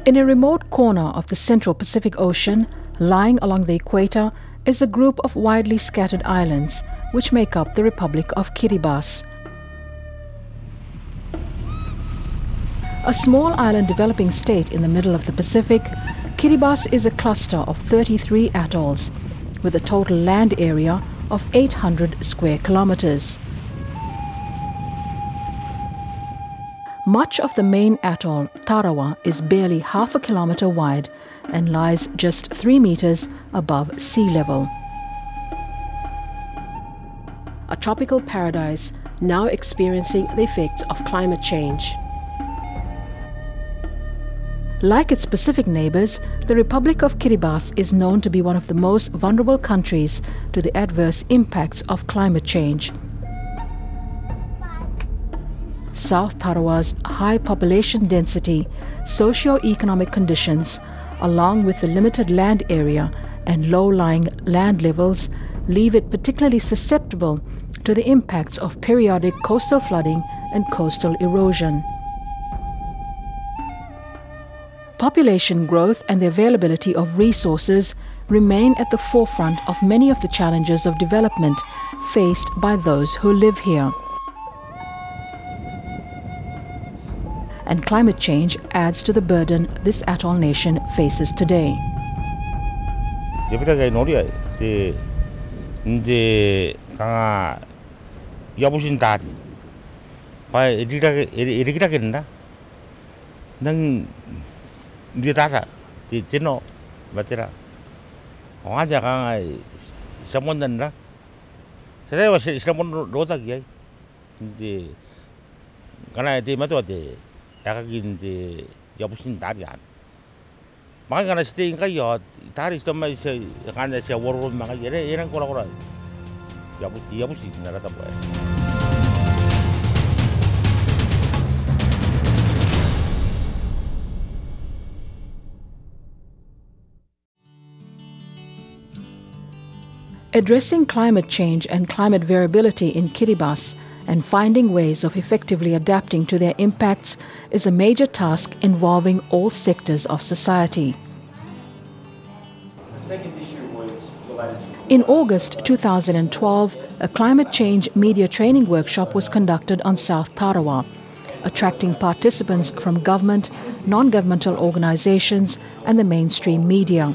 In a remote corner of the central Pacific Ocean, lying along the equator, is a group of widely scattered islands which make up the Republic of Kiribati. A small island developing state in the middle of the Pacific, Kiribati is a cluster of 33 atolls with a total land area of 800 square kilometers. Much of the main atoll, Tarawa, is barely half a kilometer wide and lies just 3 meters above sea level. A tropical paradise now experiencing the effects of climate change. Like its Pacific neighbors, the Republic of Kiribati is known to be one of the most vulnerable countries to the adverse impacts of climate change. South Tarawa's high population density, socio-economic conditions, along with the limited land area and low-lying land levels, leave it particularly susceptible to the impacts of periodic coastal flooding and coastal erosion. Population growth and the availability of resources remain at the forefront of many of the challenges of development faced by those who live here. And climate change adds to the burden this atoll nation faces today. Dia tasa, di cino, batera. Orang aja kan semua nanda. Saya masih semua rota kiai. Di, karena di mana tu ada, ya kan di jabusin tarian. Maka karena setiap kali ya tari itu masih kan saya warung maka jadi orang kora-kora. Jabusin nara tak boleh. Addressing climate change and climate variability in Kiribati and finding ways of effectively adapting to their impacts is a major task involving all sectors of society. In August 2012, a climate change media training workshop was conducted on South Tarawa, attracting participants from government, non-governmental organizations and the mainstream media.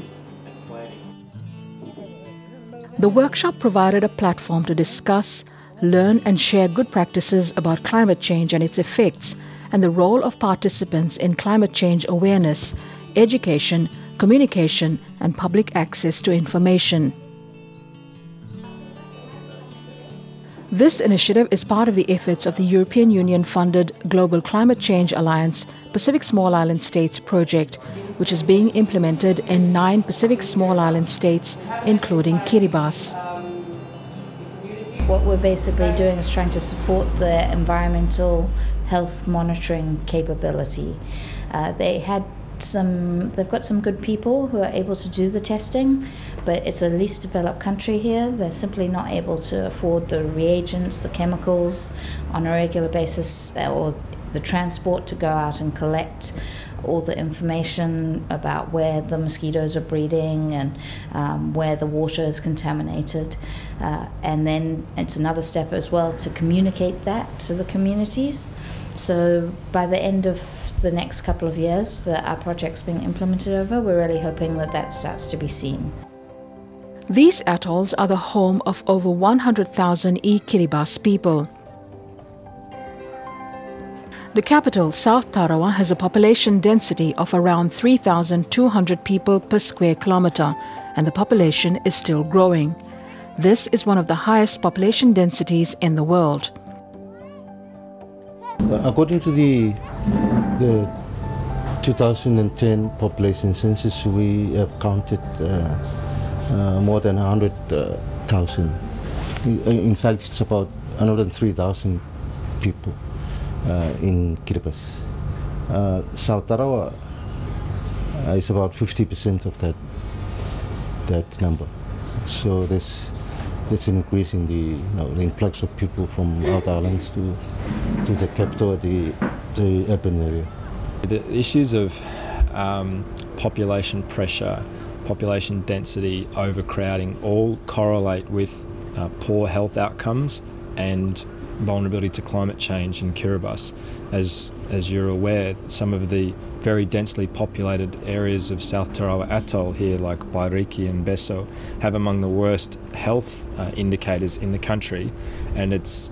The workshop provided a platform to discuss, learn and share good practices about climate change and its effects and the role of participants in climate change awareness, education, communication and public access to information. This initiative is part of the efforts of the European Union-funded Global Climate Change Alliance Pacific Small Island States project, which is being implemented in 9 Pacific Small Island states, including Kiribati. What we're basically doing is trying to support the environmental health monitoring capability. They've got some good people who are able to do the testing, but it's a least developed country here. They're simply not able to afford the reagents, the chemicals on a regular basis, or the transport to go out and collect all the information about where the mosquitoes are breeding and where the water is contaminated. And then it's another step as well to communicate that to the communities. So by the end of the next couple of years that our project's being implemented over, we're really hoping that that starts to be seen. These atolls are the home of over 100,000 Kiribati people. The capital, South Tarawa, has a population density of around 3,200 people per square kilometer, and the population is still growing. This is one of the highest population densities in the world. According to the 2010 population census, we have counted more than 100,000. In fact, it's about 103,000 people in Kiribati. South Tarawa is about 50% of that number. So that's increasing the influx of people from outer islands to the capital, the urban area. The issues of population pressure, population density, overcrowding all correlate with poor health outcomes and vulnerability to climate change in Kiribati. As you're aware, some of the very densely populated areas of South Tarawa Atoll here, like Bairiki and Beso, have among the worst health indicators in the country, and it's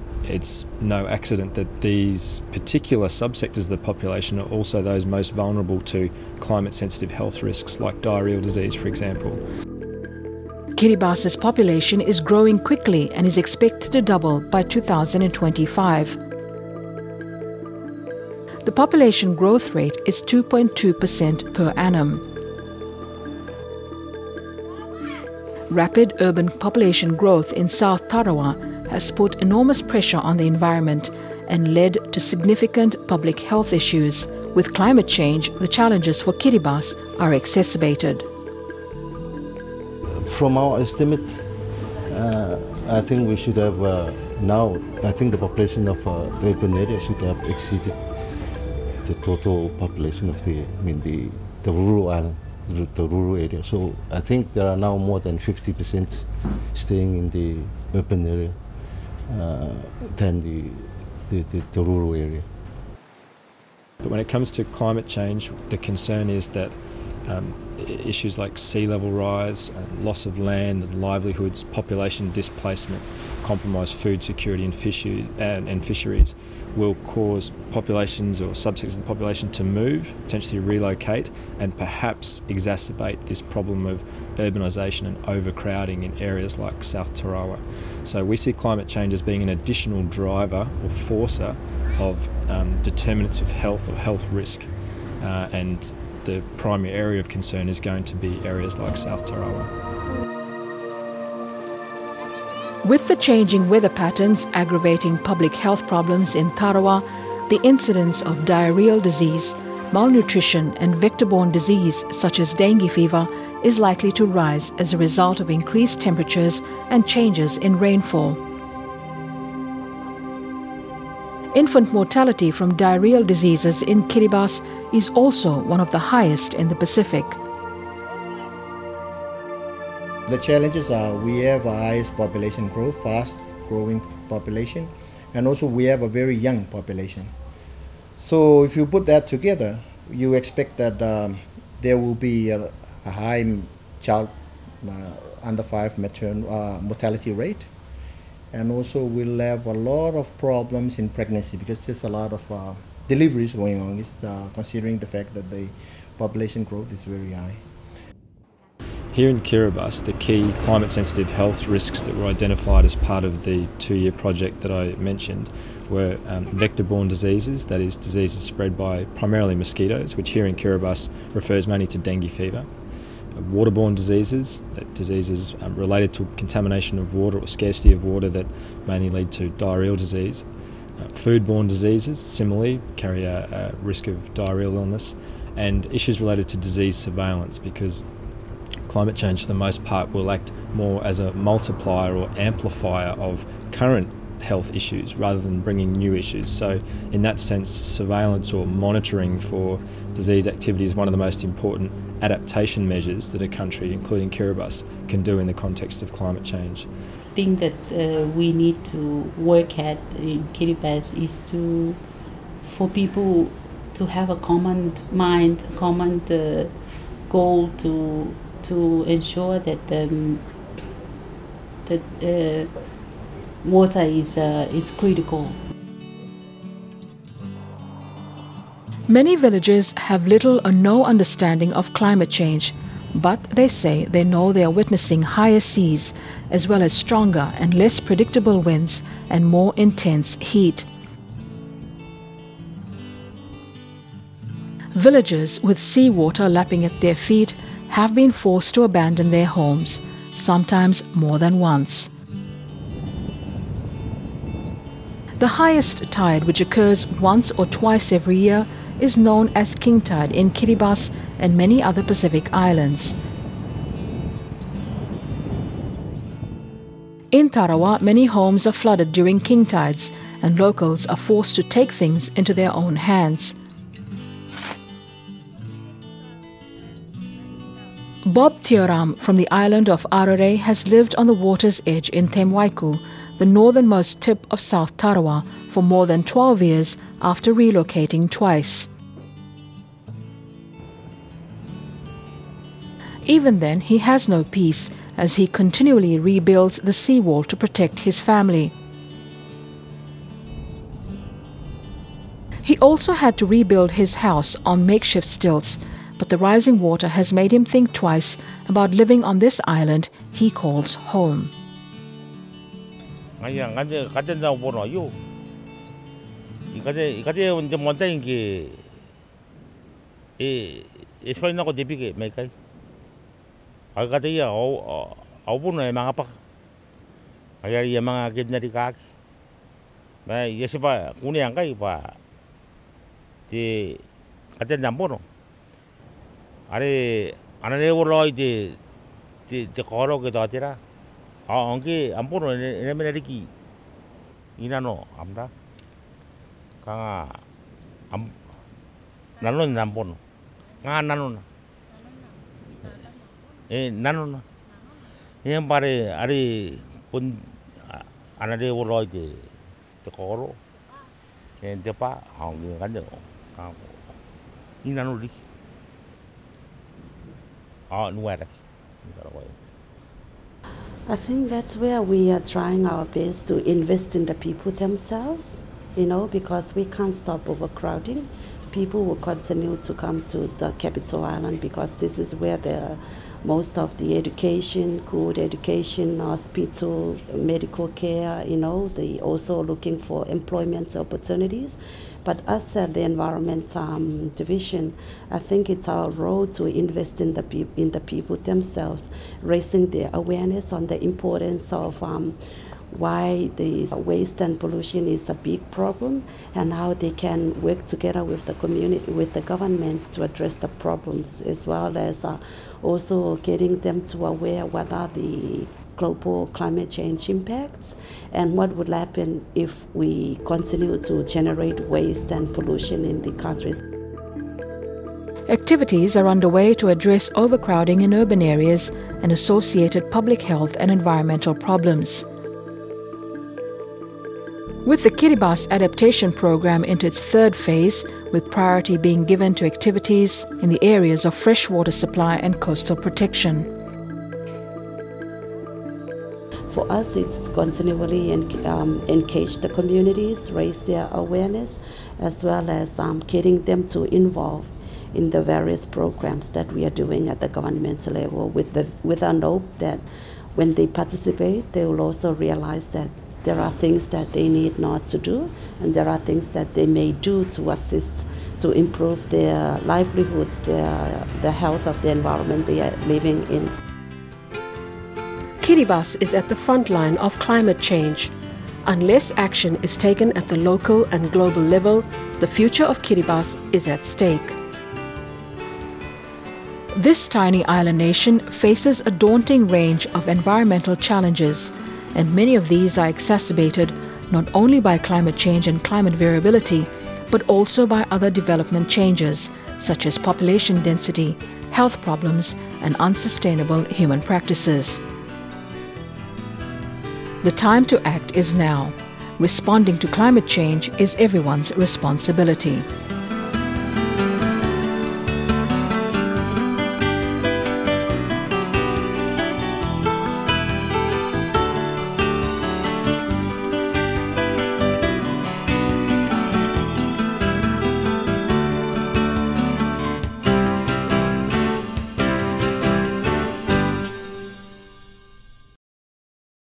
no accident that these particular subsectors of the population are also those most vulnerable to climate-sensitive health risks like diarrheal disease, for example. Kiribati's population is growing quickly and is expected to double by 2025. The population growth rate is 2.2% per annum. Rapid urban population growth in South Tarawa has put enormous pressure on the environment and led to significant public health issues. With climate change, the challenges for Kiribati are exacerbated. From our estimate, I think we should have now, I think the population of the urban area should have exceeded the total population of the rural island, the rural area. So I think there are now more than 50% staying in the urban area than the rural area. But when it comes to climate change, the concern is that issues like sea level rise, loss of land and livelihoods, population displacement, compromised food security and fisheries will cause populations or subsectors of the population to move, potentially relocate, and perhaps exacerbate this problem of urbanisation and overcrowding in areas like South Tarawa. So we see climate change as being an additional driver or forcer of determinants of health or health risk, and the primary area of concern is going to be areas like South Tarawa. With the changing weather patterns aggravating public health problems in Tarawa, the incidence of diarrheal disease, malnutrition and vector-borne disease such as dengue fever is likely to rise as a result of increased temperatures and changes in rainfall. Infant mortality from diarrheal diseases in Kiribati is also one of the highest in the Pacific. The challenges are we have a highest population growth, fast growing population, and also we have a very young population. So if you put that together, you expect that there will be a high child under 5 mortality rate, and also we'll have a lot of problems in pregnancy because there's a lot of deliveries going on, considering the fact that the population growth is very high. Here in Kiribati, the key climate-sensitive health risks that were identified as part of the 2-year project that I mentioned were vector-borne diseases, that is, diseases spread by primarily mosquitoes, which here in Kiribati refers mainly to dengue fever. Waterborne diseases, diseases related to contamination of water or scarcity of water that mainly lead to diarrheal disease. Foodborne diseases, similarly, carry a risk of diarrheal illness, and issues related to disease surveillance, because climate change for the most part will act more as a multiplier or amplifier of current health issues rather than bringing new issues. So in that sense, surveillance or monitoring for disease activity is one of the most important adaptation measures that a country, including Kiribati, can do in the context of climate change. The thing that we need to work at in Kiribati is for people to have a common mind, a common goal to ensure that water is critical. Many villagers have little or no understanding of climate change, but they say they know they are witnessing higher seas, as well as stronger and less predictable winds and more intense heat. Villagers with seawater lapping at their feet have been forced to abandon their homes, sometimes more than once. The highest tide, which occurs once or twice every year, is known as king tide in Kiribati and many other Pacific islands. In Tarawa, many homes are flooded during king tides, and locals are forced to take things into their own hands. Bob Theoram from the island of Arare has lived on the water's edge in Temwaiku, the northernmost tip of South Tarawa, for more than 12 years after relocating twice. Even then, he has no peace as he continually rebuilds the seawall to protect his family. He also had to rebuild his house on makeshift stilts, but the rising water has made him think twice about living on this island he calls home. Are anane woloi de koro ke datira angke ampono ne menariki inano amda kanga am nanon nampono nga nanon nanon yang pare are pun anane woloi de koro de pa angke kan de inano lik I think that's where we are trying our best to invest in the people themselves, because we can't stop overcrowding. People will continue to come to the capital island because this is where most of the education, good education, hospital, medical care, they also looking for employment opportunities. But us at the Environment Division, I think it's our role to invest in the people themselves, raising their awareness on the importance of why the waste and pollution is a big problem, and how they can work together with the community, with the government to address the problems, as well as also getting them to aware what are the global climate change impacts and what would happen if we continue to generate waste and pollution in the countries. Activities are underway to address overcrowding in urban areas and associated public health and environmental problems. With the Kiribati adaptation program into its third phase, with priority being given to activities in the areas of freshwater supply and coastal protection. For us, it's to continually engage the communities, raise their awareness, as well as getting them to involve in the various programs that we are doing at the governmental level, with a hope that when they participate, they will also realize that there are things that they need not to do, and there are things that they may do to assist to improve their livelihoods, the health of the environment they are living in. Kiribati is at the front line of climate change. Unless action is taken at the local and global level, the future of Kiribati is at stake. This tiny island nation faces a daunting range of environmental challenges, and many of these are exacerbated not only by climate change and climate variability, but also by other development changes, such as population density, health problems, and unsustainable human practices. The time to act is now. Responding to climate change is everyone's responsibility.